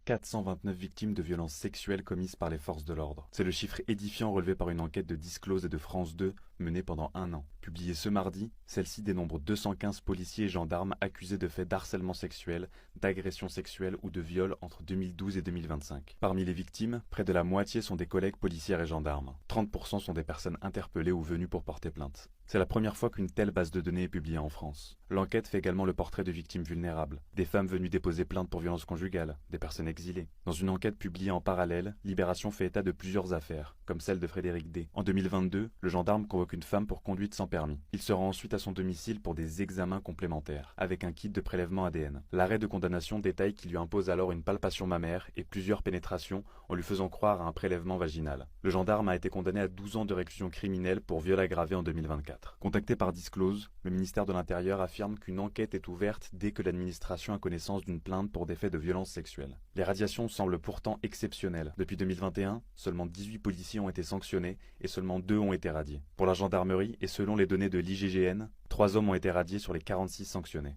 429 victimes de violences sexuelles commises par les forces de l'ordre. C'est le chiffre édifiant relevé par une enquête de Disclose et de France 2 menée pendant un an. Publiée ce mardi, celle-ci dénombre 215 policiers et gendarmes accusés de faits d'harcèlement sexuel, d'agression sexuelle ou de viol entre 2012 et 2025. Parmi les victimes, près de la moitié sont des collègues policières et gendarmes. 30% sont des personnes interpellées ou venues pour porter plainte. C'est la première fois qu'une telle base de données est publiée en France. L'enquête fait également le portrait de victimes vulnérables, des femmes venues déposer plainte pour violences conjugales, des personnes exilées. Dans une enquête publiée en parallèle, Libération fait état de plusieurs affaires, comme celle de Frédéric D. En 2022, le gendarme convoque une femme pour conduite sans permis. Il se rend ensuite à son domicile pour des examens complémentaires, avec un kit de prélèvement ADN. L'arrêt de condamnation détaille qu'il lui impose alors une palpation mammaire et plusieurs pénétrations en lui faisant croire à un prélèvement vaginal. Le gendarme a été condamné à 12 ans de réclusion criminelle pour viol aggravé en 2024. Contacté par Disclose, le ministère de l'Intérieur affirme qu'une enquête est ouverte dès que l'administration a connaissance d'une plainte pour des faits de violence sexuelle. Les radiations semblent pourtant exceptionnelles. Depuis 2021, seulement 18 policiers ont été sanctionnés et seulement 2 ont été radiés. Pour la gendarmerie, et selon les données de l'IGGN, 3 hommes ont été radiés sur les 46 sanctionnés.